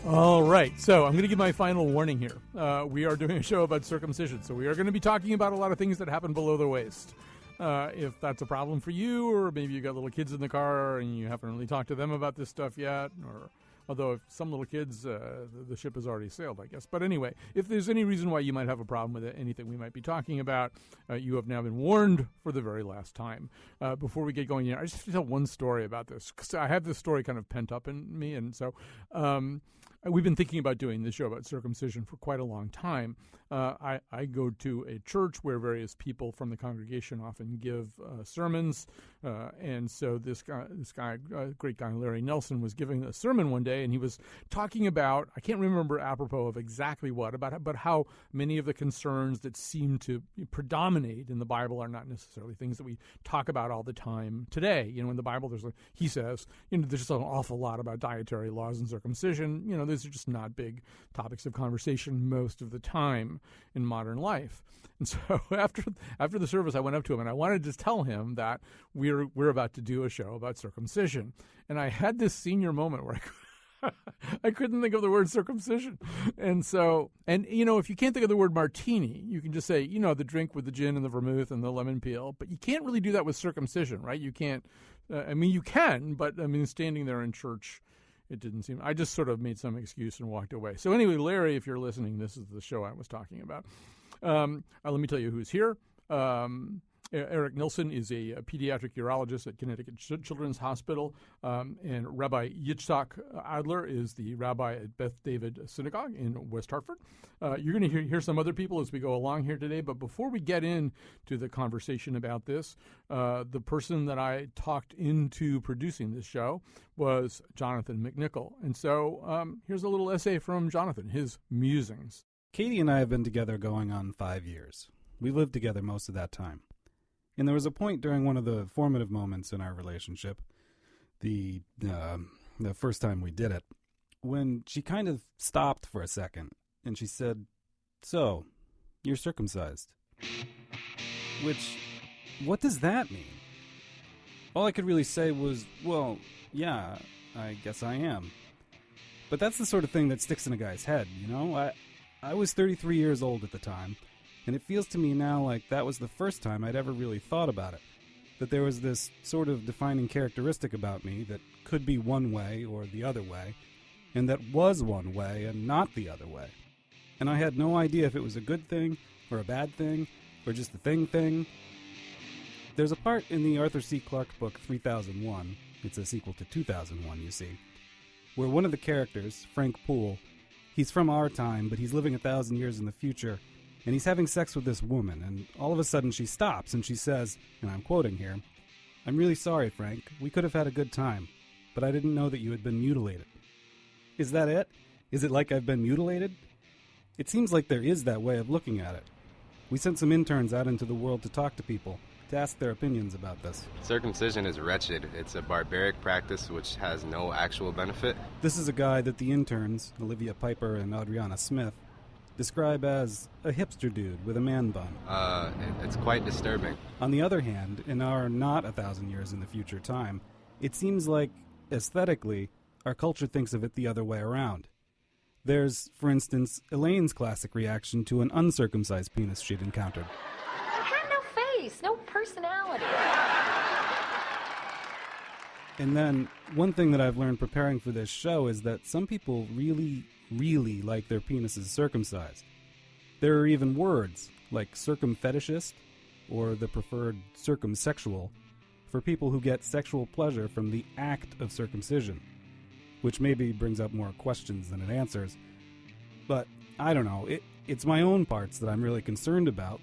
All right, so I'm going to give my final warning here. We are doing a show about circumcision, so we are going to be talking about a lot of things that happen below the waist. If that's a problem for you, or maybe you got little kids in the car and you haven't really talked to them about this stuff yet, or although if some little kids, the ship has already sailed, I guess. But anyway, if there's any reason why you might have a problem with anything we might be talking about, you have now been warned for the very last time. Before we get going here, I just have to tell one story about this, because I have this story kind of pent up in me, and so we've been thinking about doing this show about circumcision for quite a long time. I go to a church where various people from the congregation often give sermons, and so this guy, great guy Larry Nelson, was giving a sermon one day, and he was talking about, I can't remember apropos of exactly what, but how many of the concerns that seem to predominate in the Bible are not necessarily things that we talk about all the time today. You know, in the Bible, he says, there's just an awful lot about dietary laws and circumcision. Those are just not big topics of conversation most of the time in modern life. And so after the service, I went up to him and I wanted to tell him that we're about to do a show about circumcision. And I had this senior moment where I couldn't think of the word circumcision. And so, if you can't think of the word martini, you can just say, the drink with the gin and the vermouth and the lemon peel. But you can't really do that with circumcision, right? You can't, you can, but standing there in church, it didn't seem, I just sort of made some excuse and walked away. So anyway, Larry, if you're listening, this is the show I was talking about. Let me tell you who's here. Eric Nilsson is a pediatric urologist at Connecticut Children's Hospital, and Rabbi Yitzhak Adler is the rabbi at Beth David Synagogue in West Hartford. You're going to hear some other people as we go along here today, but before we get into the conversation about this, the person that I talked into producing this show was Jonathan McNichol. And so here's a little essay from Jonathan, his musings. Katie and I have been together going on 5 years. We lived together most of that time. And there was a point during one of the formative moments in our relationship, the first time we did it, when she kind of stopped for a second, and she said, "So, you're circumcised." Which, what does that mean? All I could really say was, well, yeah, I guess I am. But that's the sort of thing that sticks in a guy's head, I was 33 years old at the time, and it feels to me now like that was the first time I'd ever really thought about it. That there was this sort of defining characteristic about me that could be one way or the other way, and that was one way and not the other way. And I had no idea if it was a good thing or a bad thing or just a thing. There's a part in the Arthur C. Clarke book 3001, it's a sequel to 2001, you see, where one of the characters, Frank Poole, he's from our time, but he's living 1,000 years in the future, and he's having sex with this woman, and all of a sudden she stops and she says, and I'm quoting here, "I'm really sorry, Frank. We could have had a good time, but I didn't know that you had been mutilated." Is that it? Is it like I've been mutilated? It seems like there is that way of looking at it. We sent some interns out into the world to talk to people, to ask their opinions about this. Circumcision is wretched. It's a barbaric practice which has no actual benefit. This is a guy that the interns, Olivia Piper and Adriana Smith, describe as a hipster dude with a man bun. It's quite disturbing. On the other hand, in our not 1,000 years in the future time, it seems like, aesthetically, our culture thinks of it the other way around. There's, for instance, Elaine's classic reaction to an uncircumcised penis she'd encountered. It had no face, no personality. And then, one thing that I've learned preparing for this show is that some people really, really like their penises circumcised. There are even words, like circumfetishist, or the preferred circumsexual, for people who get sexual pleasure from the act of circumcision, which maybe brings up more questions than it answers. But, I don't know, it's my own parts that I'm really concerned about.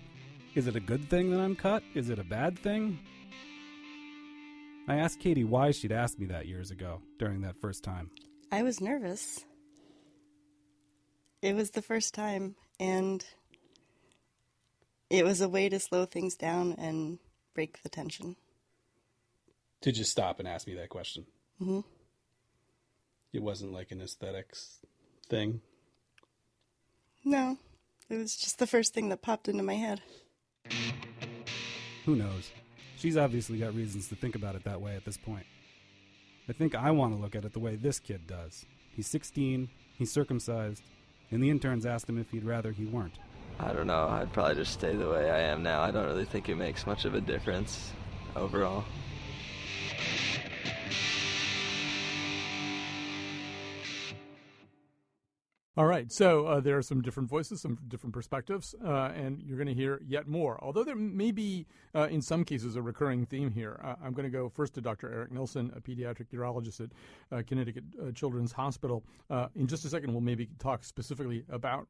Is it a good thing that I'm cut? Is it a bad thing? I asked Katie why she'd asked me that years ago, during that first time. I was nervous. It was the first time, and it was a way to slow things down and break the tension. To just stop and ask me that question. Mm-hmm. It wasn't like an aesthetics thing? No, it was just the first thing that popped into my head. Who knows? She's obviously got reasons to think about it that way at this point. I think I want to look at it the way this kid does. He's 16, He's circumcised, and the interns asked him if he'd rather he weren't. I don't know. I'd probably just stay the way I am now. I don't really think it makes much of a difference overall. All right, so there are some different voices, some different perspectives, and you're going to hear yet more. Although there may be, in some cases, a recurring theme here. I'm going to go first to Dr. Eric Nilsson, a pediatric urologist at Connecticut Children's Hospital. In just a second, we'll maybe talk specifically about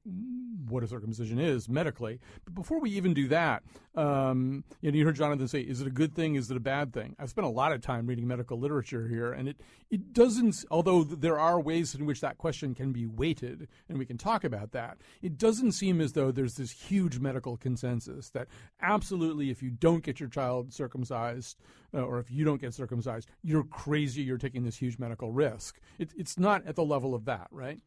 what a circumcision is medically. But before we even do that, you heard Jonathan say, is it a good thing? Is it a bad thing? I've spent a lot of time reading medical literature here, and it doesn't, although there are ways in which that question can be weighted, and we can talk about that, it doesn't seem as though there's this huge medical consensus that absolutely if you don't get your child circumcised or if you don't get circumcised, you're crazy, you're taking this huge medical risk. It's not at the level of that, right?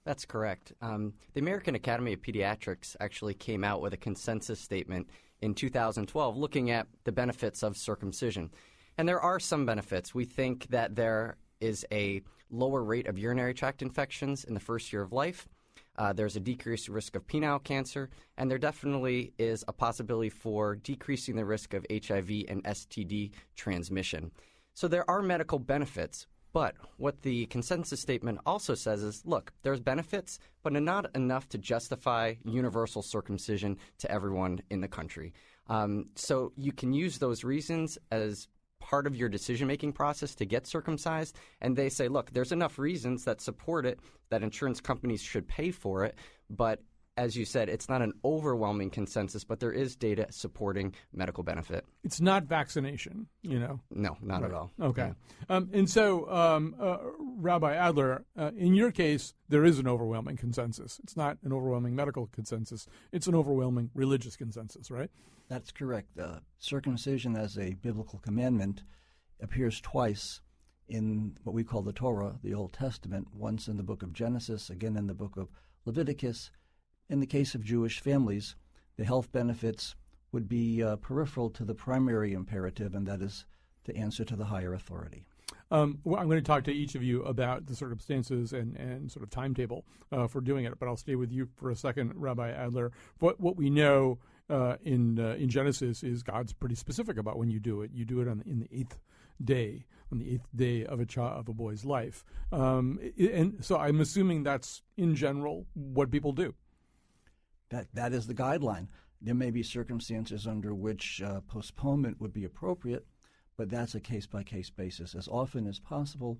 That's correct. The American Academy of Pediatrics actually came out with a consensus statement in 2012 looking at the benefits of circumcision. And there are some benefits. We think that there is a lower rate of urinary tract infections in the first year of life. There's a decreased risk of penile cancer, and there definitely is a possibility for decreasing the risk of HIV and STD transmission. So there are medical benefits, but what the consensus statement also says is, look, there's benefits, but not enough to justify universal circumcision to everyone in the country. So you can use those reasons as part of your decision-making process to get circumcised, and they say, look, there's enough reasons that support it, that insurance companies should pay for it, but as you said, it's not an overwhelming consensus, but there is data supporting medical benefit. It's not vaccination, No, not right. at all. Okay. And so, Rabbi Adler, in your case, there is an overwhelming consensus. It's not an overwhelming medical consensus. It's an overwhelming religious consensus, right? That's correct. Circumcision as a biblical commandment appears twice in what we call the Torah, the Old Testament, once in the book of Genesis, again in the book of Leviticus. In the case of Jewish families, the health benefits would be peripheral to the primary imperative, and that is to answer to the higher authority. Well, I'm going to talk to each of you about the circumstances and sort of timetable for doing it, but I'll stay with you for a second, Rabbi Adler. What we know in Genesis is God's pretty specific about when you do it. You do it in the eighth day, on the eighth day of a boy's life, and so I'm assuming that's in general what people do. That is the guideline. There may be circumstances under which postponement would be appropriate, but that's a case-by-case basis. As often as possible,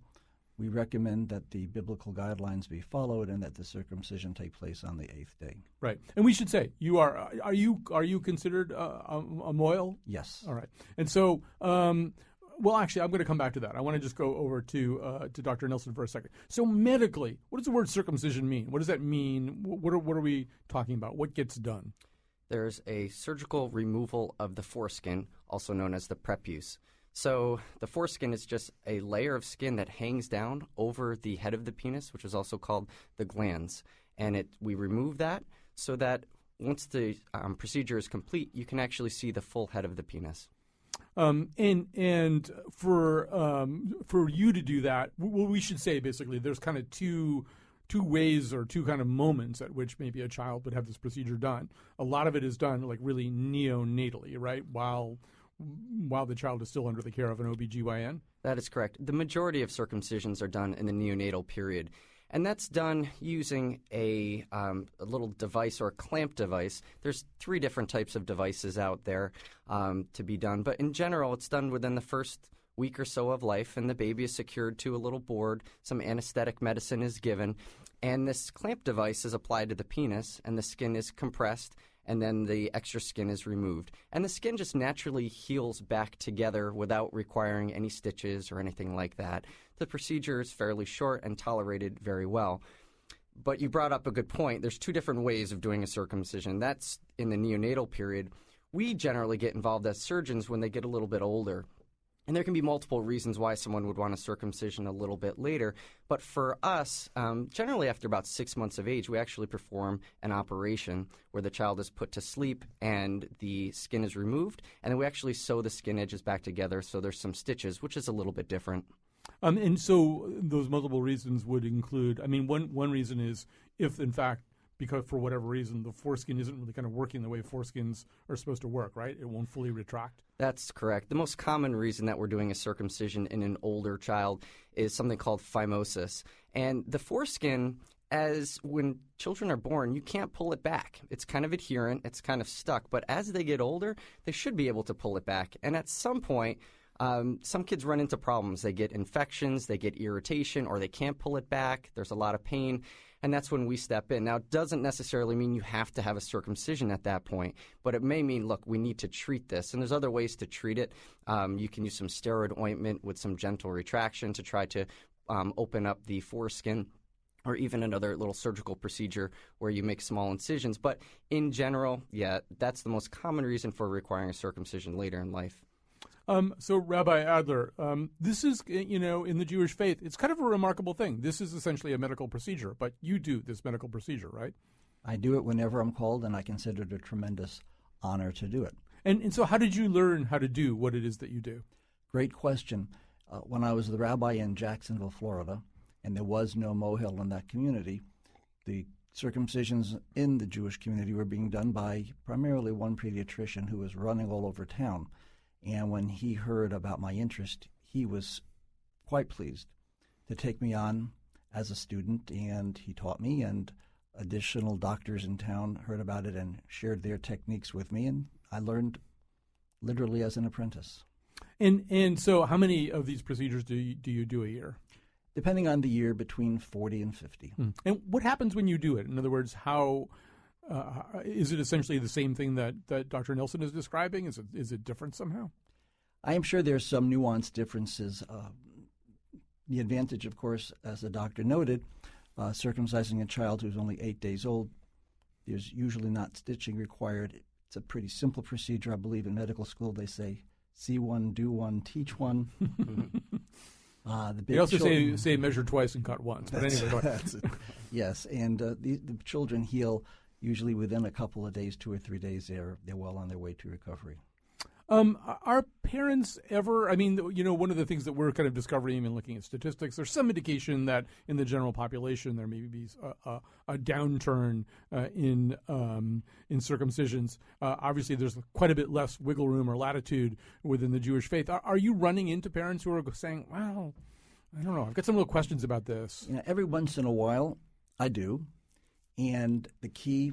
we recommend that the biblical guidelines be followed and that the circumcision take place on the eighth day. Right. And we should say, are you considered a moil? Yes. All right. And so, well, actually, I'm going to come back to that. I want to just go over to Dr. Nilsson for a second. So medically, what does the word circumcision mean? What does that mean? What are we talking about? What gets done? There's a surgical removal of the foreskin, also known as the prepuce. So the foreskin is just a layer of skin that hangs down over the head of the penis, which is also called the glans. And we remove that so that once the procedure is complete, you can actually see the full head of the penis. And for you to do that, well, we should say basically there's kind of two ways or two kind of moments at which maybe a child would have this procedure done. A lot of it is done like really neonatally, right? While the child is still under the care of an OBGYN? That is correct. The majority of circumcisions are done in the neonatal period. And that's done using a little device or a clamp device. There's 3 different types of devices out there to be done. But in general, it's done within the first week or so of life, and the baby is secured to a little board. Some anesthetic medicine is given. And this clamp device is applied to the penis, and the skin is compressed, and then the extra skin is removed. And the skin just naturally heals back together without requiring any stitches or anything like that. The procedure is fairly short and tolerated very well. But you brought up a good point. There's 2 different ways of doing a circumcision. That's in the neonatal period. We generally get involved as surgeons when they get a little bit older. And there can be multiple reasons why someone would want a circumcision a little bit later. But for us, generally after about 6 months of age, we actually perform an operation where the child is put to sleep and the skin is removed. And then we actually sew the skin edges back together so there's some stitches, which is a little bit different. And so those multiple reasons would include, I mean, one reason is if, in fact, because for whatever reason, the foreskin isn't really kind of working the way foreskins are supposed to work, right? It won't fully retract. That's correct. The most common reason that we're doing a circumcision in an older child is something called phimosis. And the foreskin, as when children are born, you can't pull it back. It's kind of adherent. It's kind of stuck. But as they get older, they should be able to pull it back. And at some point, some kids run into problems. They get infections, they get irritation, or they can't pull it back. There's a lot of pain. And that's when we step in. Now, it doesn't necessarily mean you have to have a circumcision at that point, but it may mean, look, we need to treat this. And there's other ways to treat it. You can use some steroid ointment with some gentle retraction to try to open up the foreskin, or even another little surgical procedure where you make small incisions. But in general, yeah, that's the most common reason for requiring a circumcision later in life. So, Rabbi Adler, this is, in the Jewish faith, it's kind of a remarkable thing. This is essentially a medical procedure, but you do this medical procedure, right? I do it whenever I'm called, and I consider it a tremendous honor to do it. And so how did you learn how to do what it is that you do? Great question. When I was the rabbi in Jacksonville, Florida, and there was no mohel in that community, the circumcisions in the Jewish community were being done by primarily one pediatrician who was running all over town. And when he heard about my interest, he was quite pleased to take me on as a student, and he taught me, and additional doctors in town heard about it and shared their techniques with me, and I learned literally as an apprentice. And so how many of these procedures do you do a year? Depending on the year, between 40 and 50. And what happens when you do it? In other words, how is it essentially the same thing that Dr. Nelson is describing? Is it different somehow? I am sure there's some nuanced differences. The advantage, of course, as the doctor noted, circumcising a child who's only 8 days old, there's usually not stitching required. It's a pretty simple procedure. I believe in medical school they say, see one, do one, teach one. They also say measure twice and cut once. But anyway, that's it. Yes, and the children heal usually within a couple of days, 2 or 3 days. They're well on their way to recovery. Are parents ever, one of the things that we're kind of discovering and looking at statistics, there's some indication that in the general population there may be a downturn in circumcisions. Obviously, there's quite a bit less wiggle room or latitude within the Jewish faith. Are you running into parents who are saying, well, I don't know, I've got some little questions about this? Every once in a while, I do. And the key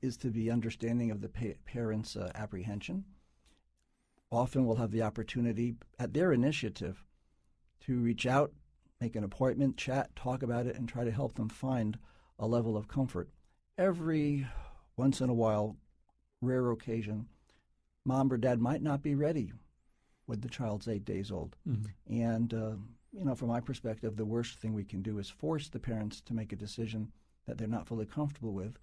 is to be understanding of the parents' apprehension. Often we'll have the opportunity at their initiative to reach out, make an appointment, chat, talk about it, and try to help them find a level of comfort. Every once in a while, rare occasion, mom or dad might not be ready when the child's 8 days old. Mm-hmm. And, from my perspective, the worst thing we can do is force the parents to make a decision that they're not fully comfortable with.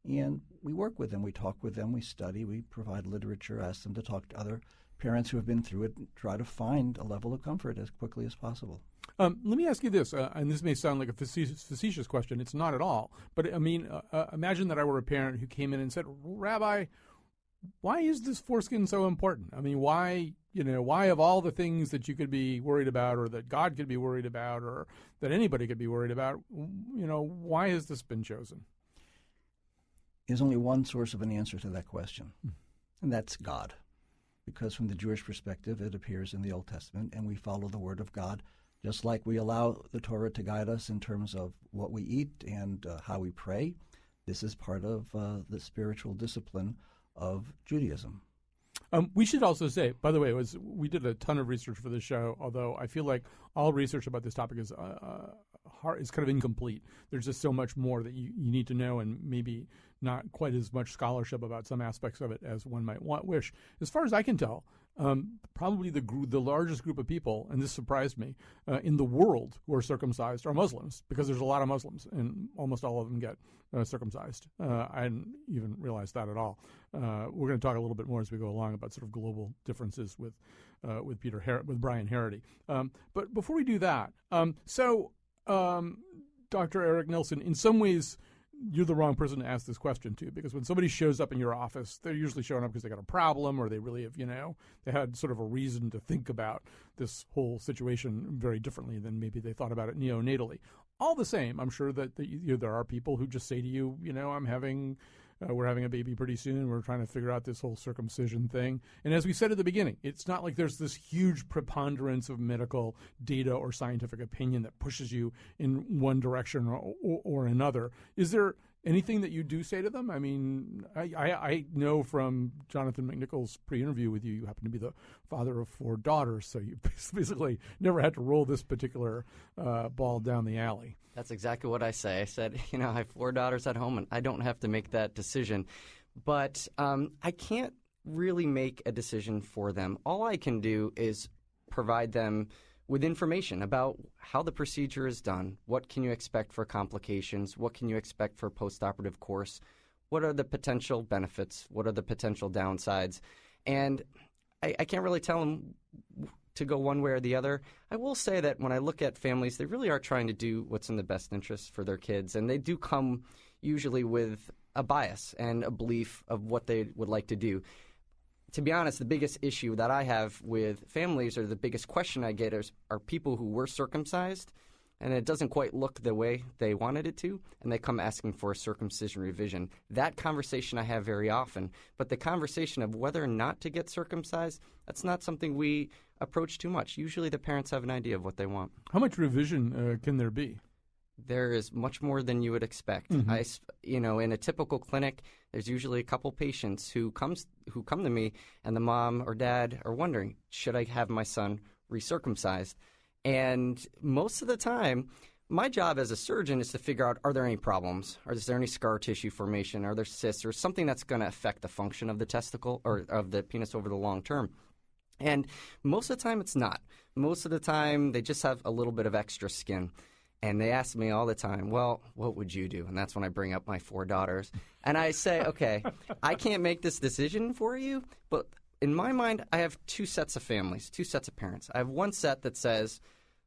And we work with them, we talk with them, we study, we provide literature, ask them to talk to other parents who have been through it, and try to find a level of comfort as quickly as possible. Let me ask you this, and this may sound like a facetious question. It's not at all. But, imagine that I were a parent who came in and said, Rabbi, why is this foreskin so important? Why of all the things that you could be worried about, or that God could be worried about, or that anybody could be worried about, why has this been chosen? There's only one source of an answer to that question, and that's God. Because from the Jewish perspective, it appears in the Old Testament, and we follow the Word of God, just like we allow the Torah to guide us in terms of what we eat and how we pray. This is part of the spiritual discipline of Judaism. We should also say, by the way, we did a ton of research for this show, although I feel like all research about this topic is kind of incomplete. There's just so much more that you need to know, and maybe not quite as much scholarship about some aspects of it as one might wish. As far as I can tell, probably the largest group of people, and this surprised me, in the world who are circumcised are Muslims, because there's a lot of Muslims, and almost all of them get circumcised. I didn't even realize that at all. We're going to talk a little bit more as we go along about sort of global differences with Brian Harity. But before we do that, Dr. Eric Nelson, in some ways, you're the wrong person to ask this question to, because when somebody shows up in your office, they're usually showing up because they got a problem, or they really have, they had sort of a reason to think about this whole situation very differently than maybe they thought about it neonatally. All the same, I'm sure that there are people who just say to you, we're having a baby pretty soon. We're trying to figure out this whole circumcision thing. And as we said at the beginning, it's not like there's this huge preponderance of medical data or scientific opinion that pushes you in one direction or another. Is there anything that you do say to them? I mean, I know from Jonathan McNichol's pre-interview with you, you happen to be the father of 4 daughters, so you basically never had to roll this particular ball down the alley. That's exactly what I say. I said, I have 4 daughters at home, and I don't have to make that decision. But I can't really make a decision for them. All I can do is provide them with information about how the procedure is done. What can you expect for complications? What can you expect for postoperative course? What are the potential benefits? What are the potential downsides? And I can't really tell them to go one way or the other. I will say that when I look at families, they really are trying to do what's in the best interest for their kids, and they do come usually with a bias and a belief of what they would like to do. To be honest, the biggest issue that I have with families, or the biggest question I get, are people who were circumcised and it doesn't quite look the way they wanted it to, and they come asking for a circumcision revision. That conversation I have very often, but the conversation of whether or not to get circumcised, that's not something we approach too much. Usually the parents have an idea of what they want. How much revision can there be? There is much more than you would expect. Mm-hmm. In a typical clinic, there's usually a couple patients who come to me, and the mom or dad are wondering, should I have my son recircumcised? And most of the time, my job as a surgeon is to figure out, are there any problems? Is there any scar tissue formation? Are there cysts or something that's going to affect the function of the testicle or of the penis over the long term? And most of the time, it's not. Most of the time, they just have a little bit of extra skin. And they ask me all the time, well, what would you do? And that's when I bring up my 4 daughters. And I say, okay, I can't make this decision for you, but in my mind, I have 2 sets of families, 2 sets of parents. I have one set that says,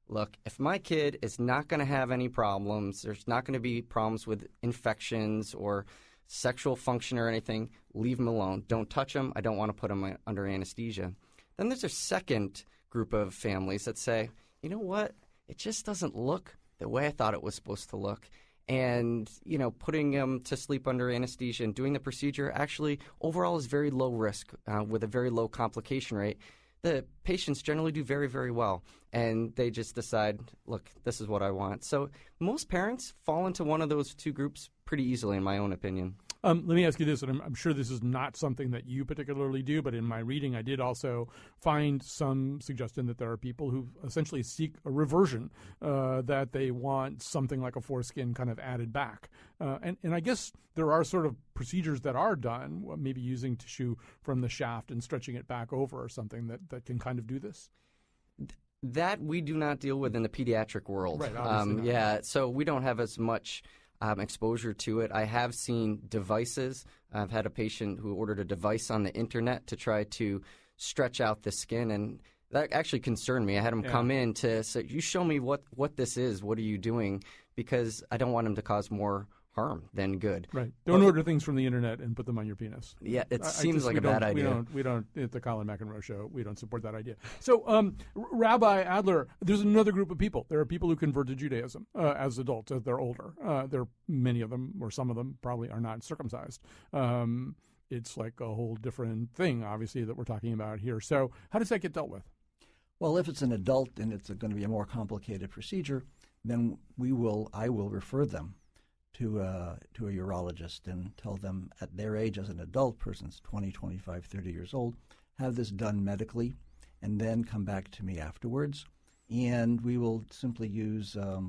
look, if my kid is not going to have any problems, there's not going to be problems with infections or sexual function or anything, leave them alone. Don't touch them. I don't want to put them under anesthesia. Then there's a second group of families that say, you know what, it just doesn't look the way I thought it was supposed to look. And, putting them to sleep under anesthesia and doing the procedure actually overall is very low risk with a very low complication rate. The patients generally do very, very well, and they just decide, look, this is what I want. So most parents fall into one of those 2 groups pretty easily, in my own opinion. Let me ask you this, and I'm sure this is not something that you particularly do, but in my reading I did also find some suggestion that there are people who essentially seek a reversion, that they want something like a foreskin kind of added back. And I guess there are sort of procedures that are done, maybe using tissue from the shaft and stretching it back over or something that can kind of do this. That we do not deal with in the pediatric world. Right, obviously not. So we don't have as much exposure to it. I have seen devices. I've had a patient who ordered a device on the internet to try to stretch out the skin, and that actually concerned me. I had him come in to say, you show me what this is. What are you doing? Because I don't want him to cause more harm than good. Right. Don't order things from the internet and put them on your penis. Yeah, it seems like a bad idea. We don't, at the Colin McEnroe Show, we don't support that idea. So, Rabbi Adler, there's another group of people. There are people who convert to Judaism as adults, as they're older. Many of them, or some of them, probably are not circumcised. It's like a whole different thing, obviously, that we're talking about here. So how does that get dealt with? Well, if it's an adult and it's going to be a more complicated procedure, then I will refer them to a urologist and tell them at their age as an adult person's 20, 25, 30 years old, have this done medically, and then come back to me afterwards. And we will simply use a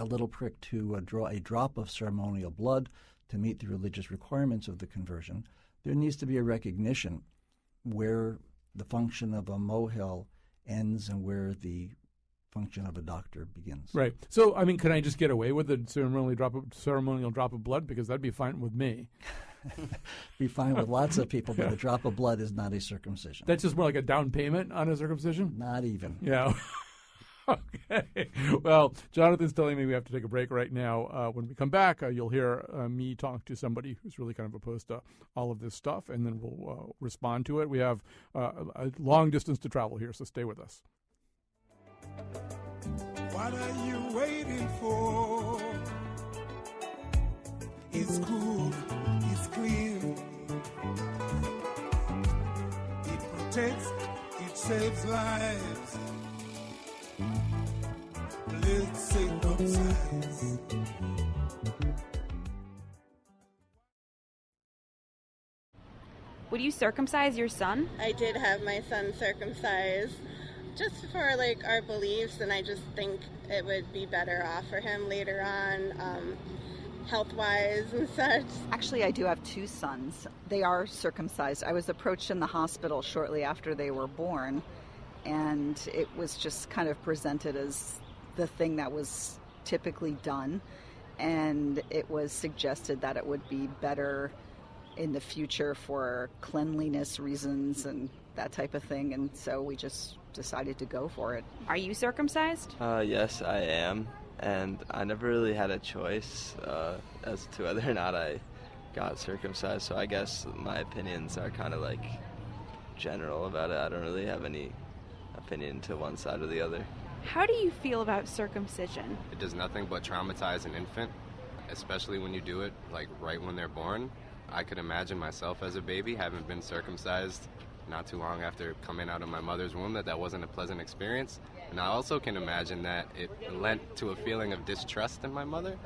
little prick to draw a drop of ceremonial blood to meet the religious requirements of the conversion. There needs to be a recognition where the function of a mohel ends and where the function of a doctor begins. Right. So, I mean, can I just get away with a ceremonial drop of blood? Because that'd be fine with me. Be fine with lots of people, but a drop of blood is not a circumcision. That's just more like a down payment on a circumcision? Not even. Yeah. Okay. Well, Jonathan's telling me we have to take a break right now. When we come back, you'll hear me talk to somebody who's really kind of opposed to all of this stuff, and then we'll respond to it. We have a long distance to travel here, so stay with us. What are you waiting for? It's cool, it's clean. It protects, it saves lives. Let's circumcise. Would you circumcise your son? I did have my son circumcised just for like our beliefs, and I just think it would be better off for him later on, health-wise and such. Actually, I do have two sons. They are circumcised. I was approached in the hospital shortly after they were born, and it was just kind of presented as the thing that was typically done, and it was suggested that it would be better in the future for cleanliness reasons and that type of thing, and so we just decided to go for it. Are you circumcised? Yes, I am, and I never really had a choice as to whether or not I got circumcised, so I guess my opinions are kind of like general about it. I don't really have any opinion to one side or the other. How do you feel about circumcision? It does nothing but traumatize an infant, especially when you do it like right when they're born. I could imagine myself as a baby having been circumcised not too long after coming out of my mother's womb, that wasn't a pleasant experience. And I also can imagine that it lent to a feeling of distrust in my mother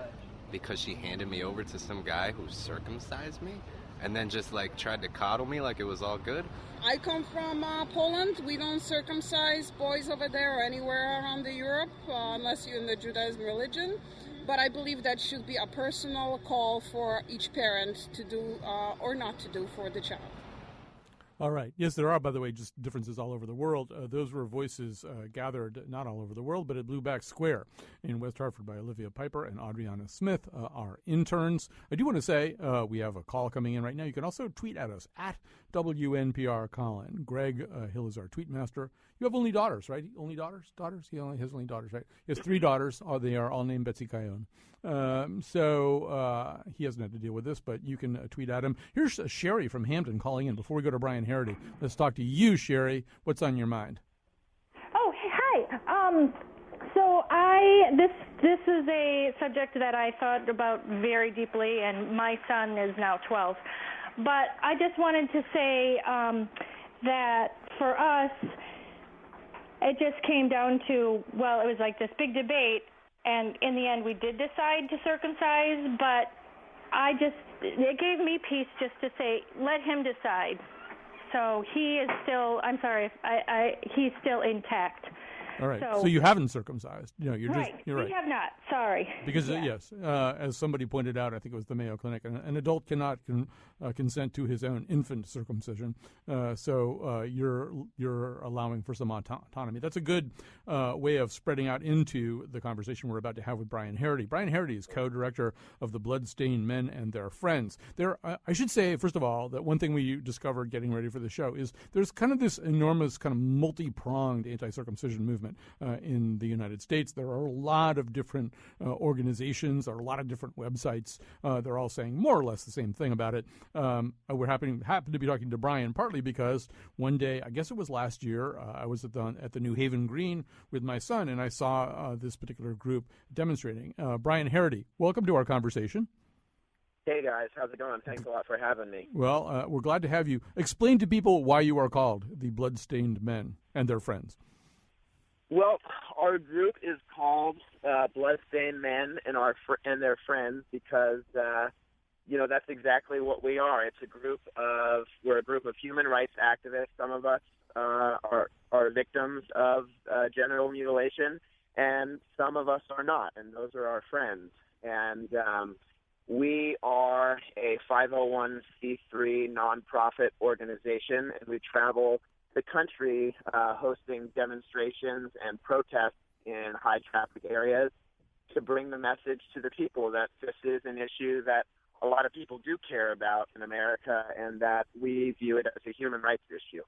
because she handed me over to some guy who circumcised me and then just like tried to coddle me like it was all good. I come from Poland. We don't circumcise boys over there or anywhere around the Europe unless you're in the Judaism religion. But I believe that should be a personal call for each parent to do or not to do for the child. All right. Yes, there are, by the way, just differences all over the world. Those were voices gathered not all over the world, but at Blueback Square in West Hartford by Olivia Piper and Adriana Smith, our interns. I do want to say we have a call coming in right now. You can also tweet at us, at WNPR Colin. Greg Hill is our tweet master. You have only daughters, right? Only daughters? Daughters? He only has only daughters, right? He has 3 daughters. They are all named Betsy Cayone. So he hasn't had to deal with this, but you can tweet at him. Here's Sherry from Hampton calling in. Before we go to Brian Harity, let's talk to you, Sherry. What's on your mind? Oh, hi. So this is a subject that I thought about very deeply, and my son is now 12. But I just wanted to say that for us, it just came down to, well, it was like this big debate, and in the end we did decide to circumcise, but it gave me peace just to say, let him decide. So he is still, I'm sorry, he's still intact. All right. So you haven't circumcised. You're right. You're right. We have not. Sorry. Because yes, as somebody pointed out, I think it was the Mayo Clinic, an adult cannot consent to his own infant circumcision. So you're allowing for some autonomy. That's a good way of spreading out into the conversation we're about to have with Brian Harity. Brian Harity is co-director of the Bloodstained Men and Their Friends. I should say, first of all, that one thing we discovered getting ready for the show is there's kind of this enormous kind of multi-pronged anti-circumcision movement in the United States. There are a lot of different organizations. There are a lot of different websites. They're all saying more or less the same thing about it. We're happen to be talking to Brian partly because one day, I guess it was last year, I was at the New Haven Green with my son, and I saw this particular group demonstrating. Brian Harity, welcome to our conversation. Hey, guys. How's it going? Thanks a lot for having me. Well, we're glad to have you. Explain to people why you are called the Bloodstained Men and Their Friends. Well, our group is called Bloodstained Men and Their Friends because, that's exactly what we are. We're a group of human rights activists. Some of us are victims of genital mutilation, and some of us are not, and those are our friends. And we are a 501c3 nonprofit organization, and we travel the country hosting demonstrations and protests in high-traffic areas to bring the message to the people that this is an issue that a lot of people do care about in America and that we view it as a human rights issue.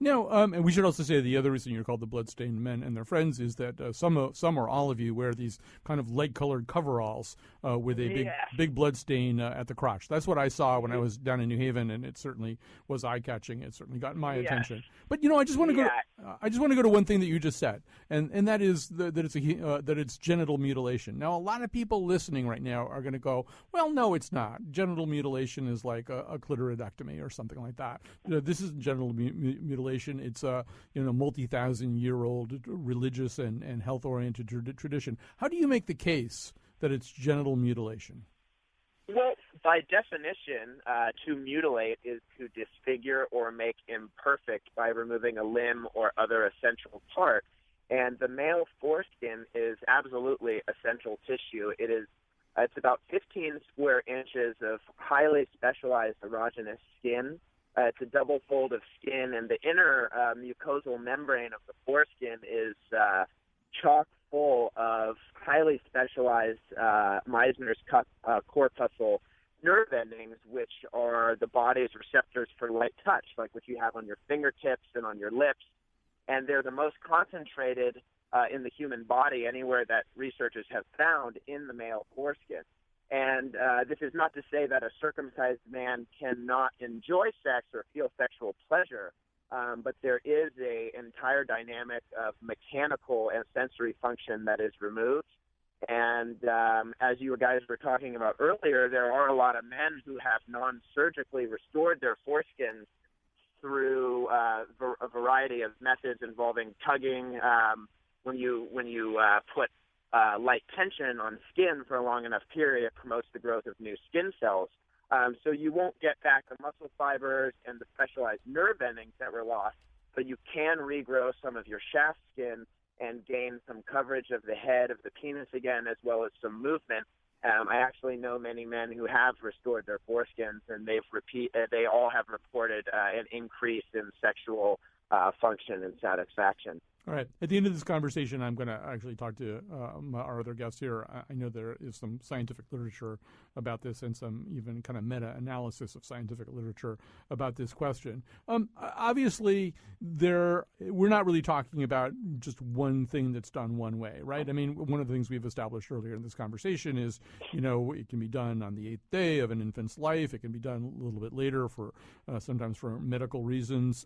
Now, and we should also say the other reason you're called the Bloodstained Men and Their Friends is that some or all of you wear these kind of light-colored coveralls with a big blood stain at the crotch. That's what I saw when I was down in New Haven, and it certainly was eye-catching. It certainly got my attention. But I just want to go. I just want to go to one thing that you just said, and that is that it's genital mutilation. Now, a lot of people listening right now are going to go, well, no, it's not. Genital mutilation is like a clitoridectomy or something like that. This isn't genital mutilation. It's a multi-thousand-year-old religious and health-oriented tradition. How do you make the case that it's genital mutilation? Well, by definition, to mutilate is to disfigure or make imperfect by removing a limb or other essential part. And the male foreskin is absolutely essential tissue. It's about 15 square inches of highly specialized erogenous skin. It's a double fold of skin, and the inner mucosal membrane of the foreskin is chock full of highly specialized Meissner's corpuscle nerve endings, which are the body's receptors for light touch, like what you have on your fingertips and on your lips. And they're the most concentrated in the human body anywhere that researchers have found in the male foreskin. And this is not to say that a circumcised man cannot enjoy sex or feel sexual pleasure, but there is an entire dynamic of mechanical and sensory function that is removed. And as you guys were talking about earlier, there are a lot of men who have non-surgically restored their foreskins through a variety of methods involving tugging. When you put light tension on skin for a long enough period, it promotes the growth of new skin cells. So you won't get back the muscle fibers and the specialized nerve endings that were lost, but you can regrow some of your shaft skin and gain some coverage of the head of the penis again, as well as some movement. I actually know many men who have restored their foreskins, and they all have reported an increase in sexual function and satisfaction. All right. At the end of this conversation, I'm going to actually talk to our other guest here. I know there is some scientific literature about this and some even kind of meta-analysis of scientific literature about this question. Obviously, we're not really talking about just one thing that's done one way, right? I mean, one of the things we've established earlier in this conversation is, it can be done on the 8th day of an infant's life. It can be done a little bit later sometimes for medical reasons.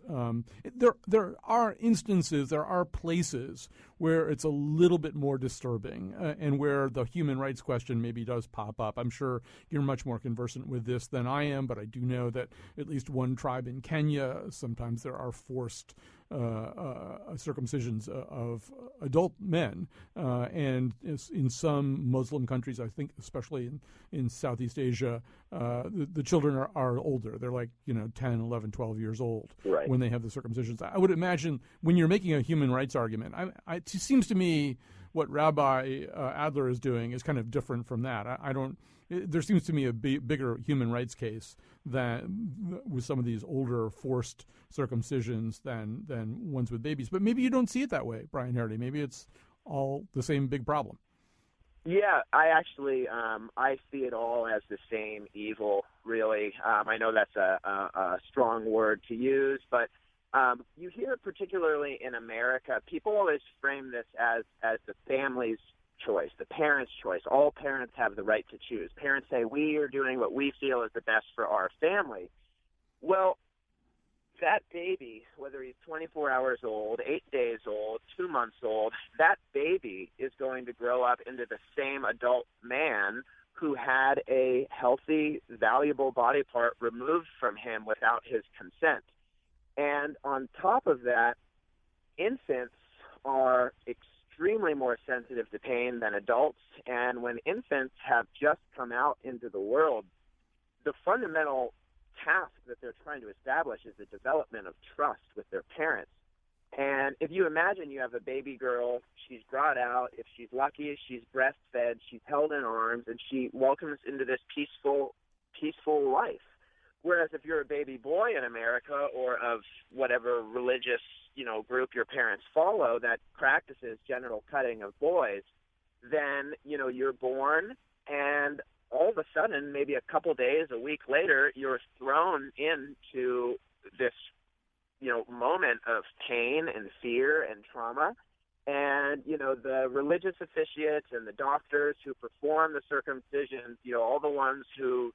There are instances, there are places where it's a little bit more disturbing and where the human rights question maybe does pop up. I'm sure you're much more conversant with this than I am, but I do know that at least one tribe in Kenya, sometimes there are forced circumcisions of adult men. And in some Muslim countries, I think especially in Southeast Asia, the children are older. They're like, 10, 11, 12 years old when they have the circumcisions. I would imagine when you're making a human rights argument, it seems to me what Rabbi Adler is doing is kind of different from that. There seems to me a bigger human rights case with some of these older forced circumcisions than ones with babies. But maybe you don't see it that way, Brian Hardy. Maybe it's all the same big problem. Yeah, I actually I see it all as the same evil, really. I know that's a strong word to use, but you hear, particularly in America, people always frame this as the family's choice, the parents' choice. All parents have the right to choose. Parents say, we are doing what we feel is the best for our family. Well, that baby, whether he's 24 hours old, 8 days old, 2 months old, that baby is going to grow up into the same adult man who had a healthy, valuable body part removed from him without his consent. And on top of that, infants are extremely more sensitive to pain than adults. And when infants have just come out into the world, the fundamental task that they're trying to establish is the development of trust with their parents. And if you imagine you have a baby girl, she's brought out, if she's lucky, she's breastfed, she's held in arms, and she welcomes into this peaceful life. Whereas if you're a baby boy in America or of whatever religious, group your parents follow that practices genital cutting of boys, then, you're born and all of a sudden, maybe a couple days, a week later, you're thrown into this moment of pain and fear and trauma. And, the religious officiates and the doctors who perform the circumcision, all the ones who,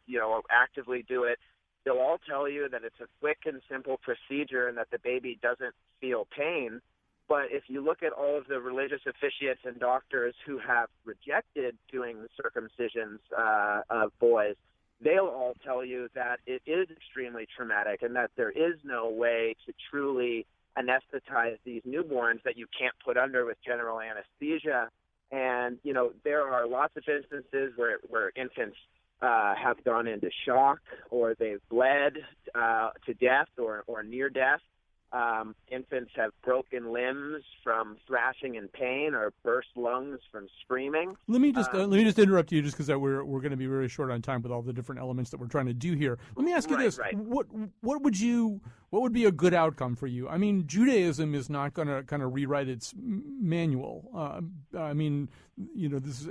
actively do it, they'll all tell you that it's a quick and simple procedure and that the baby doesn't feel pain. But if you look at all of the religious officiates and doctors who have rejected doing the circumcisions of boys, they'll all tell you that it is extremely traumatic and that there is no way to truly anesthetize these newborns that you can't put under with general anesthesia. And, there are lots of instances where infants have gone into shock, or they've bled to death or near death. Infants have broken limbs from thrashing in pain or burst lungs from screaming. Let me just interrupt you, just because we're going to be very short on time with all the different elements that we're trying to do here. Let me ask you this: what would be a good outcome for you? I mean, Judaism is not going to kind of rewrite its manual. This is,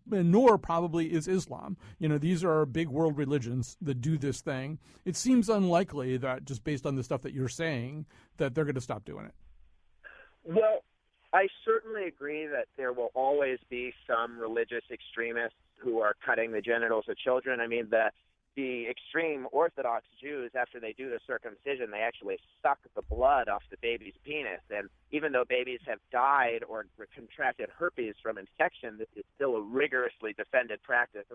nor probably is Islam. These are big world religions that do this thing. It seems unlikely that, just based on the stuff that you're saying, that they're going to stop doing it. Well, I certainly agree that there will always be some religious extremists who are cutting the genitals of children. I mean, the extreme Orthodox Jews, after they do the circumcision, they actually suck the blood off the baby's penis. And even though babies have died or contracted herpes from infection, this is still a rigorously defended practice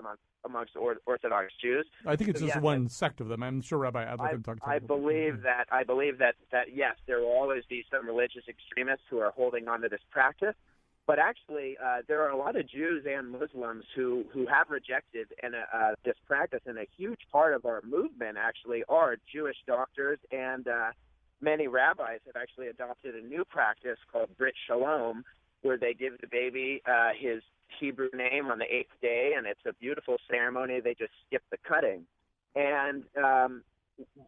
amongst Orthodox Jews. I think it's just one sect of them. I'm sure Rabbi Adler can talk to you. I believe that yes, there will always be some religious extremists who are holding on to this practice. But actually, there are a lot of Jews and Muslims who have rejected this practice, and a huge part of our movement actually are Jewish doctors, and many rabbis have actually adopted a new practice called Brit Shalom, where they give the baby his Hebrew name on the 8th day, and it's a beautiful ceremony. They just skip the cutting. And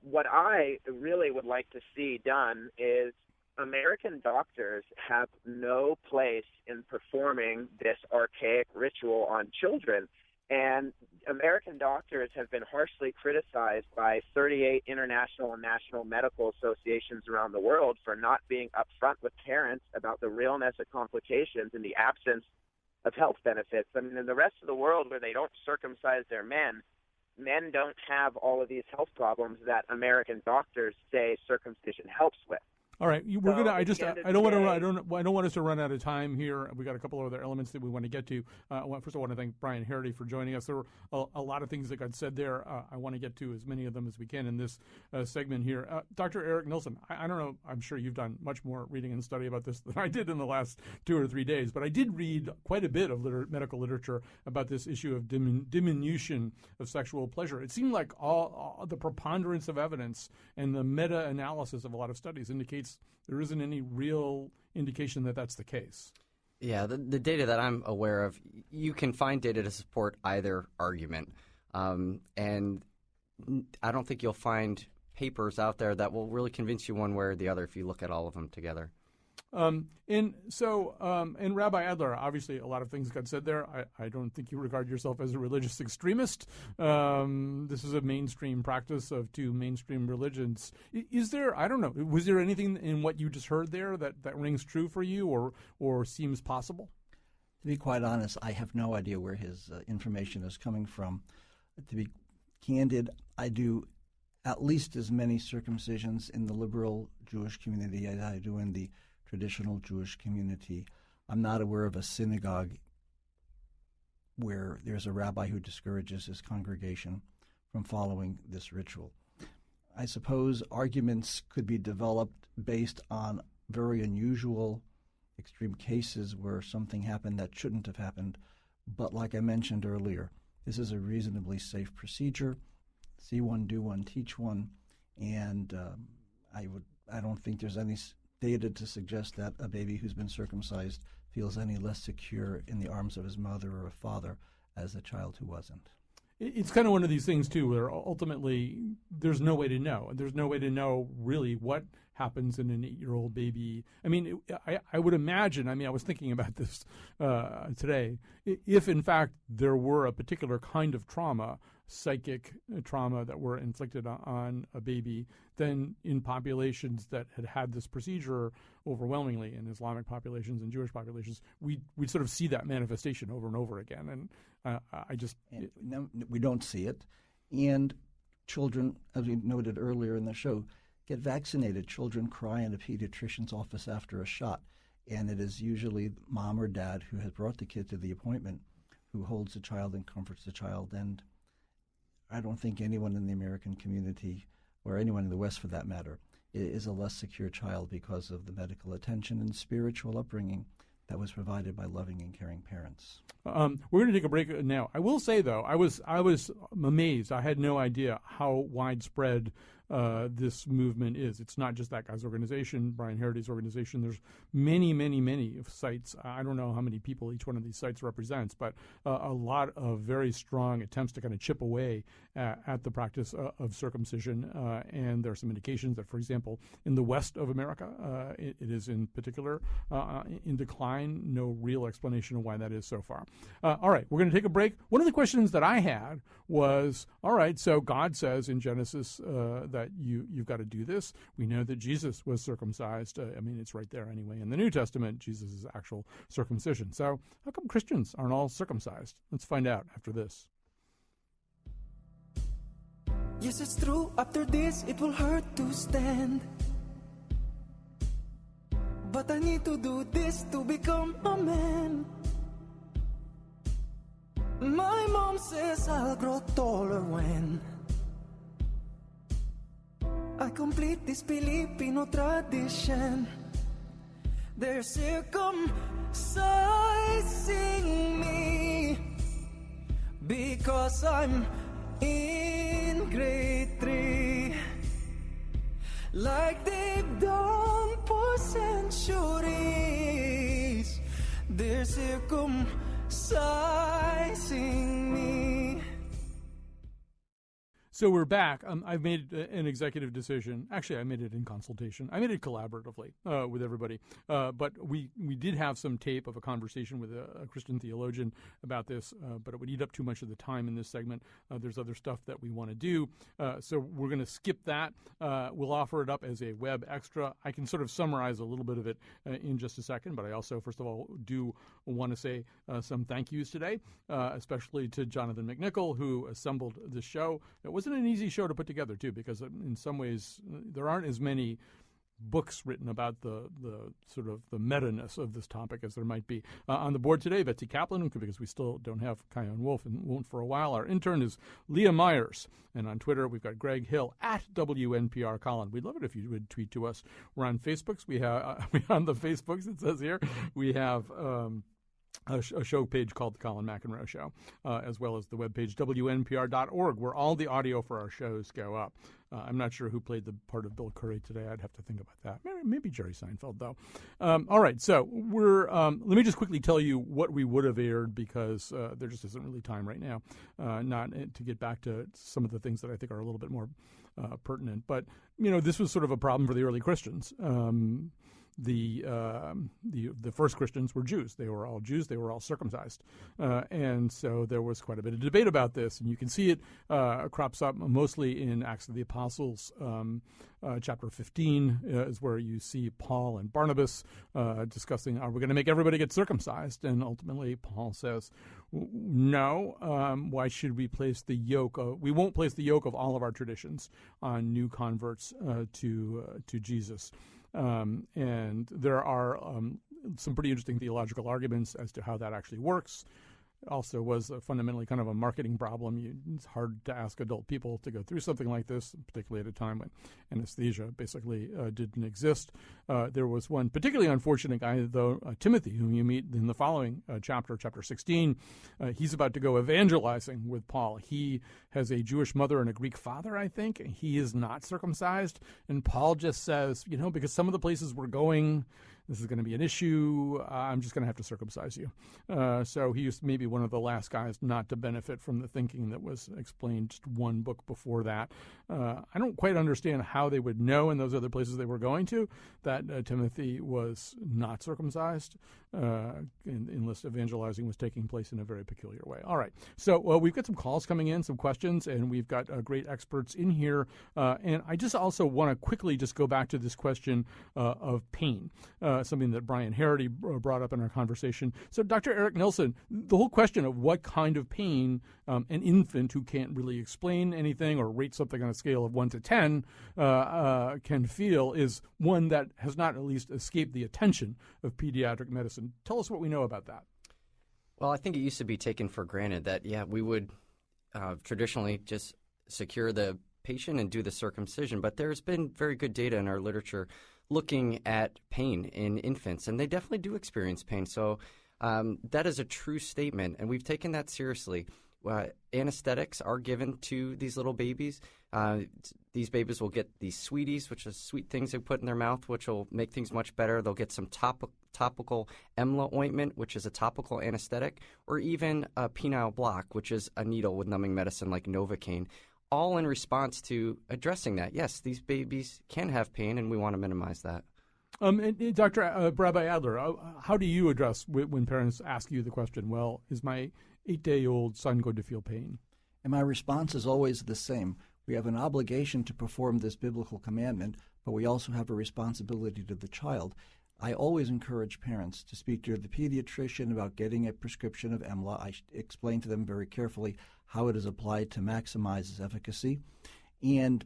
what I really would like to see done is American doctors have no place in performing this archaic ritual on children. And American doctors have been harshly criticized by 38 international and national medical associations around the world for not being upfront with parents about the realness of complications in the absence of health benefits. I mean, in the rest of the world where they don't circumcise their men don't have all of these health problems that American doctors say circumcision helps with. All right, we're gonna. I don't want us to run out of time here. We got a couple of other elements that we want to get to. First, I want to thank Brian Harity for joining us. There were a lot of things that got said there. I want to get to as many of them as we can in this segment here. Dr. Eric Nilsson, I don't know. I'm sure you've done much more reading and study about this than I did in the last 2 or 3 days. But I did read quite a bit of medical literature about this issue of diminution of sexual pleasure. It seemed like all the preponderance of evidence and the meta-analysis of a lot of studies indicates there isn't any real indication that that's the case. Yeah, the data that I'm aware of, you can find data to support either argument. And I don't think you'll find papers out there that will really convince you one way or the other if you look at all of them together. And Rabbi Adler, obviously a lot of things got said there. I don't think you regard yourself as a religious extremist. This is a mainstream practice of 2 mainstream religions. Is there, I don't know, was there anything in what you just heard there that rings true for you or seems possible? To be quite honest, I have no idea where his information is coming from. To be candid, I do at least as many circumcisions in the liberal Jewish community as I do in the traditional Jewish community. I'm not aware of a synagogue where there's a rabbi who discourages his congregation from following this ritual. I suppose arguments could be developed based on very unusual extreme cases where something happened that shouldn't have happened. But like I mentioned earlier, this is a reasonably safe procedure. See one, do one, teach one. And I don't think there's any data to suggest that a baby who's been circumcised feels any less secure in the arms of his mother or a father as a child who wasn't. It's kind of one of these things, too, where ultimately there's no way to know. There's no way to know really what happens in an 8-year-old baby. I mean, I would imagine, I was thinking about this today, if in fact there were a particular kind of trauma, psychic trauma that were inflicted on a baby, then in populations that had this procedure overwhelmingly, in Islamic populations and Jewish populations, we'd sort of see that manifestation over and over again. And no, we don't see it. And children, as we noted earlier in the show, get vaccinated. Children cry in a pediatrician's office after a shot, and it is usually mom or dad who has brought the kid to the appointment who holds the child and comforts the child. And I don't think anyone in the American community, or anyone in the West for that matter, is a less secure child because of the medical attention and spiritual upbringing that was provided by loving and caring parents. We're going to take a break now. I will say, though, I was amazed. I had no idea how widespread this movement is. It's not just that guy's organization, Brian Harity's organization. There's many, many, many sites. I don't know how many people each one of these sites represents, but a lot of very strong attempts to kind of chip away at the practice of circumcision. And there are some indications that, for example, in the west of America, it is in particular in decline. No real explanation of why that is so far. All right, we're going to take a break. One of the questions that I had was, all right, so God says in Genesis that you've got to do this. We know that Jesus was circumcised. It's right there anyway in the New Testament, Jesus' actual circumcision. So how come Christians aren't all circumcised? Let's find out after this. Yes, it's true. After this, it will hurt to stand. But I need to do this to become a man. My mom says I'll grow taller when I complete this Filipino tradition. They're circumcising me because I'm in grade 3, like they've done for centuries. They're circumcising me. So we're back. I've made an executive decision. Actually, I made it in consultation. I made it collaboratively with everybody. But we did have some tape of a conversation with a Christian theologian about this, but it would eat up too much of the time in this segment. There's other stuff that we want to do. So we're going to skip that. We'll offer it up as a web extra. I can sort of summarize a little bit of it in just a second, but I also, first of all, do want to say some thank yous today, especially to Jonathan McNichol, who assembled this show. It wasn't an easy show to put together, too, because in some ways there aren't as many books written about the sort of the meta-ness of this topic as there might be. On the board today, Betsy Kaplan, because we still don't have Kion Wolf and won't for a while. Our intern is Leah Myers. And on Twitter, we've got Greg Hill at WNPR Colin. We'd love it if you would tweet to us. We're on Facebooks. We're on the Facebooks, it says here. We have a show page called The Colin McEnroe Show, as well as the webpage WNPR.org, where all the audio for our shows go up. I'm not sure who played the part of Bill Curry today. I'd have to think about that. Maybe Jerry Seinfeld, though. All right, so we're. Let me just quickly tell you what we would have aired, because there just isn't really time right now, not to get back to some of the things that I think are a little bit more pertinent. But this was sort of a problem for the early Christians. The first Christians were Jews. They were all Jews. They were all circumcised. And so there was quite a bit of debate about this. And you can see it crops up mostly in Acts of the Apostles. Chapter 15 is where you see Paul and Barnabas discussing, are we going to make everybody get circumcised? And ultimately Paul says, no. Why should we place the yoke we won't place the yoke of all of our traditions on new converts to Jesus. And there are some pretty interesting theological arguments as to how that actually works. It also was fundamentally kind of a marketing problem. It's hard to ask adult people to go through something like this, particularly at a time when anesthesia basically didn't exist. There was one particularly unfortunate guy, though, Timothy, whom you meet in the following chapter 16. He's about to go evangelizing with Paul. He has a Jewish mother and a Greek father, I think. He is not circumcised. And Paul just says, because some of the places we're going, this is going to be an issue. I'm just going to have to circumcise you. So he was maybe one of the last guys not to benefit from the thinking that was explained just one book before that. I don't quite understand how they would know in those other places they were going to that Timothy was not circumcised, unless evangelizing was taking place in a very peculiar way. All right. So we've got some calls coming in, some questions, and we've got great experts in here. And I just also want to quickly just go back to this question of pain, something that Brian Harity brought up in our conversation. So Dr. Eric Nilsson, the whole question of what kind of pain an infant who can't really explain anything or rate something on a scale of 1 to 10 can feel is one that has not at least escaped the attention of pediatric medicine. Tell us what we know about that. Well, I think it used to be taken for granted that, we would traditionally just secure the patient and do the circumcision. But there's been very good data in our literature looking at pain in infants, and they definitely do experience pain. So that is a true statement, and we've taken that seriously. Anesthetics are given to these little babies. These babies will get these sweeties, which is sweet things they put in their mouth, which will make things much better. They'll get some topical EMLA ointment, which is a topical anesthetic, or even a penile block, which is a needle with numbing medicine like Novocaine, all in response to addressing that. Yes, these babies can have pain, and we want to minimize that. Dr. Rabbi Adler, how do you address when parents ask you the question, well, is my 8-day-old son going to feel pain? And my response is always the same. We have an obligation to perform this biblical commandment, but we also have a responsibility to the child. I always encourage parents to speak to the pediatrician about getting a prescription of EMLA. I explain to them very carefully how it is applied to maximize its efficacy. And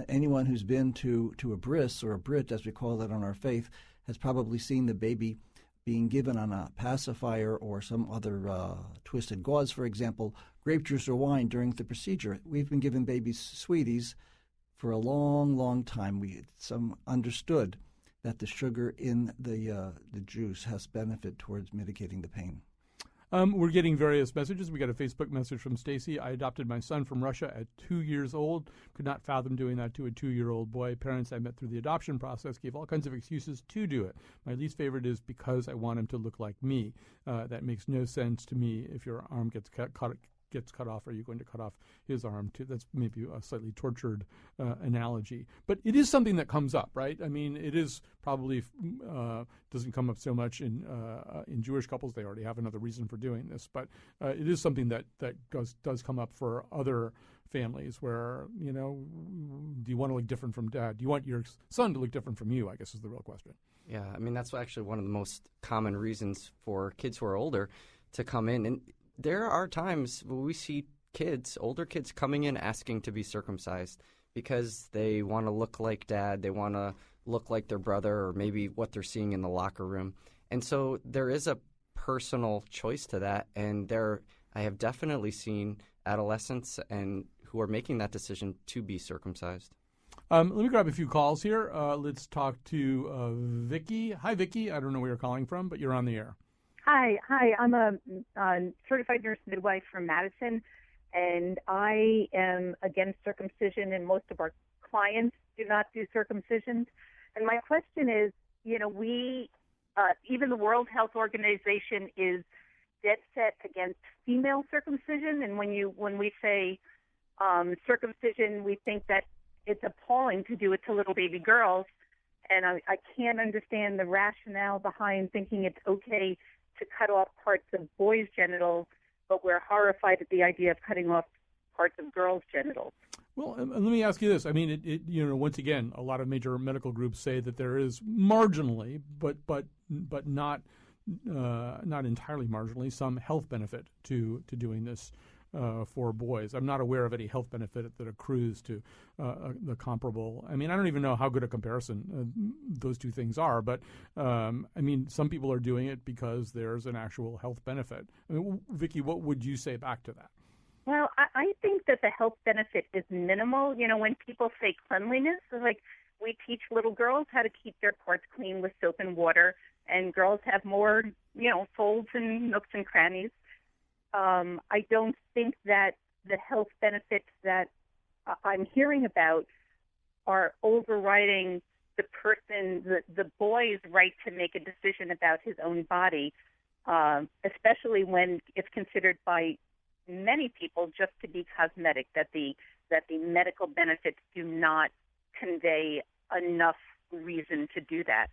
anyone who's been to a bris, or a Brit as we call it on our faith, has probably seen the baby being given on a pacifier or some other twisted gauze, for example, grape juice or wine during the procedure. We've been giving babies sweeties for a long, long time. Some understood that the sugar in the juice has benefit towards mitigating the pain. We're getting various messages. We got a Facebook message from Stacy. I adopted my son from Russia at 2 years old. Could not fathom doing that to a 2-year-old boy. Parents I met through the adoption process gave all kinds of excuses to do it. My least favorite is because I want him to look like me. That makes no sense to me. If your arm gets cut off, are you going to cut off his arm too? That's maybe a slightly tortured analogy. But it is something that comes up, right? I mean, it is probably doesn't come up so much in Jewish couples. They already have another reason for doing this. But it is something that does come up for other families where, do you want to look different from dad? Do you want your son to look different from you, I guess is the real question. Yeah, I mean, that's actually one of the most common reasons for kids who are older to come in. And there are times where we see older kids coming in asking to be circumcised because they want to look like dad, they want to look like their brother, or maybe what they're seeing in the locker room. And so there is a personal choice to that, and I have definitely seen adolescents and who are making that decision to be circumcised. Let me grab a few calls here. Let's talk to Vicky. Hi, Vicky. I don't know where you're calling from, but you're on the air. Hi. I'm a certified nurse midwife from Madison, and I am against circumcision, and most of our clients do not do circumcisions. And my question is, we, even the World Health Organization is dead set against female circumcision, and when we say circumcision, we think that it's appalling to do it to little baby girls, and I can't understand the rationale behind thinking it's okay to cut off parts of boys' genitals, but we're horrified at the idea of cutting off parts of girls' genitals. Well, let me ask you this. I mean, once again, a lot of major medical groups say that there is marginally, but not entirely marginally, some health benefit to doing this for boys. I'm not aware of any health benefit that accrues to the comparable. I mean, I don't even know how good a comparison those two things are, but I mean, some people are doing it because there's an actual health benefit. I mean, Vicki, what would you say back to that? Well, I think that the health benefit is minimal. When people say cleanliness, like we teach little girls how to keep their parts clean with soap and water, and girls have more, folds and nooks and crannies. I don't think that the health benefits that I'm hearing about are overriding the person, the boy's right to make a decision about his own body, especially when it's considered by many people just to be cosmetic, that the medical benefits do not convey enough reason to do that.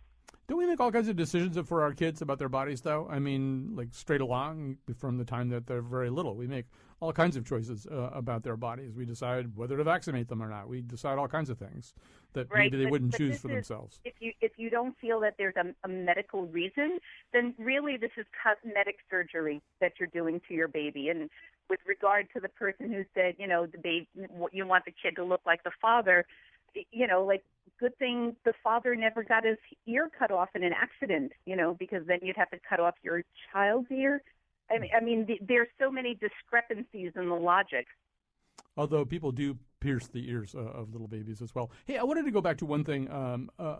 Don't we make all kinds of decisions for our kids about their bodies, though? I mean, like straight along from the time that they're very little. We make all kinds of choices about their bodies. We decide whether to vaccinate them or not. We decide all kinds of things that maybe they wouldn't choose for themselves. If you don't feel that there's a medical reason, then really this is cosmetic surgery that you're doing to your baby. And with regard to the person who said, you know, the baby, you want the kid to look like the father, you know, like, good thing the father never got his ear cut off in an accident, you know, because then you'd have to cut off your child's ear. I mean, there's so many discrepancies in the logic. Although people do pierce the ears of little babies as well. Hey, I wanted to go back to one thing,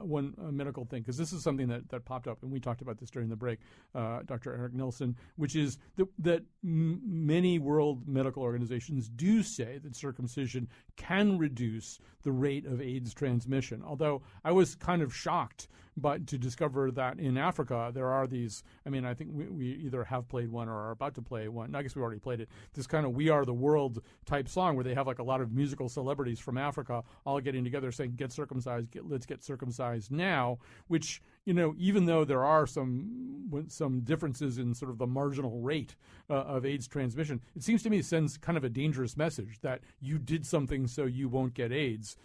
one medical thing, because this is something that popped up, and we talked about this during the break, Dr. Eric Nelson, which is that many world medical organizations do say that circumcision can reduce the rate of AIDS transmission. Although I was kind of shocked to discover that in Africa there are these, I mean, I think we either have played one or are about to play one. I guess we already played it. This kind of We Are the World type song where they have like a lot of musical celebrities from Africa all getting together saying, get circumcised, let's get circumcised now, which, you know, even though there are some differences in sort of the marginal rate of AIDS transmission, it seems to me it sends kind of a dangerous message that you did something so you won't get AIDS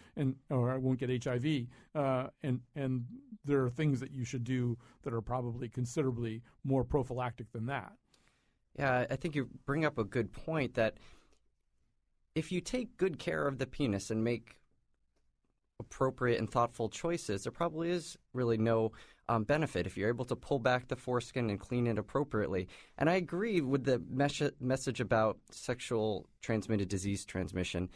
or won't get HIV, and there are things that you should do that are probably considerably more prophylactic than that. Yeah, I think you bring up a good point that if you take good care of the penis and make appropriate and thoughtful choices, there probably is really no benefit if you're able to pull back the foreskin and clean it appropriately. And I agree with the message about sexual transmitted disease transmission.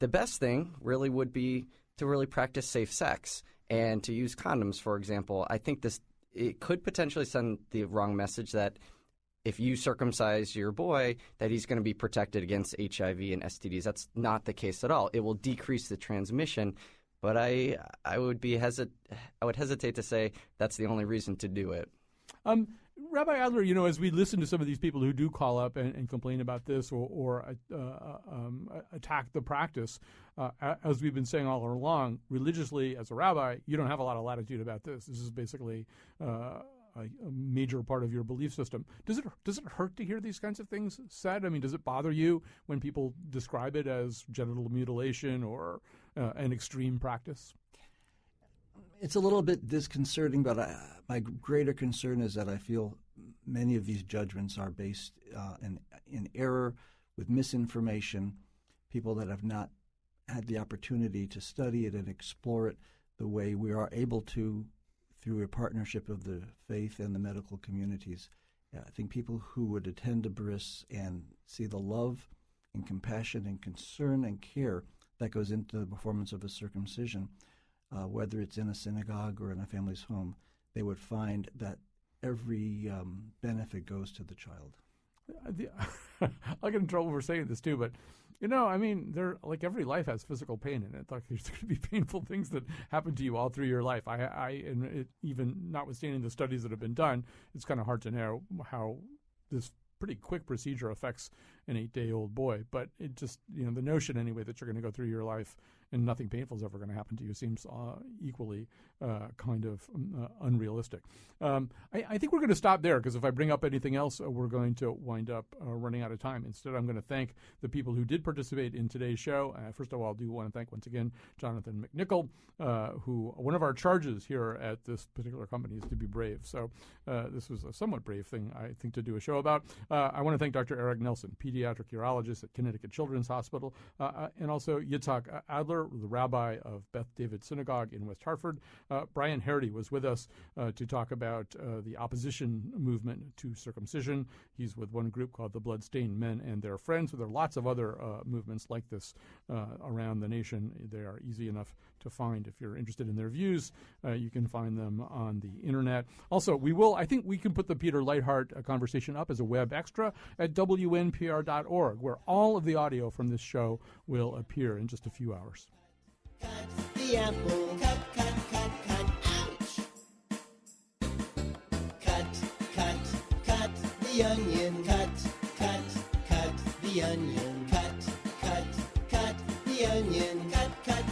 The best thing really would be to really practice safe sex and to use condoms, for example. I think it could potentially send the wrong message that if you circumcise your boy, that he's going to be protected against HIV and STDs. That's not the case at all. It will decrease the transmission, but I would hesitate to say that's the only reason to do it. Rabbi Adler, you know, as we listen to some of these people who do call up and complain about this or attack the practice, as we've been saying all along, religiously, as a rabbi, you don't have a lot of latitude about this. This is basically a major part of your belief system. Does it hurt to hear these kinds of things said? I mean, does it bother you when people describe it as genital mutilation or an extreme practice? It's a little bit disconcerting, but my greater concern is that I feel many of these judgments are based in error, with misinformation, people that have not had the opportunity to study it and explore it the way we are able to through a partnership of the faith and the medical communities. I think people who would attend a bris and see the love and compassion and concern and care that goes into the performance of a circumcision, whether it's in a synagogue or in a family's home, they would find that every benefit goes to the child. I'll get in trouble for saying this too, but you know, I mean, every life has physical pain in it. Like there's going to be painful things that happen to you all through your life. Even notwithstanding the studies that have been done, it's kind of hard to know how this pretty quick procedure affects an 8-day-old boy. But it just, you know, the notion anyway that you're going to go through your life and nothing painful is ever going to happen to you seems equally kind of unrealistic. I think we're going to stop there because if I bring up anything else, we're going to wind up running out of time. Instead, I'm going to thank the people who did participate in today's show. First of all, I do want to thank once again Jonathan McNichol, who one of our charges here at this particular company is to be brave. So this was a somewhat brave thing, I think, to do a show about. I want to thank Dr. Eric Nelson, pediatric urologist at Connecticut Children's Hospital, and also Yitzhak Adler, the rabbi of Beth David Synagogue in West Hartford. Brian Harity was with us to talk about the opposition movement to circumcision. He's with one group called the Bloodstained Men and Their Friends. So there are lots of other movements like this around the nation. They are easy enough to find. If you're interested in their views, you can find them on the internet. Also, I think we can put the Peter Leithart conversation up as a web extra at WNPR.org, where all of the audio from this show will appear in just a few hours. the apple. Cut, cut, cut, cut. Ouch! Cut, cut, cut the onion. Cut, cut, cut the onion. Cut, cut, cut the onion. Cut, cut,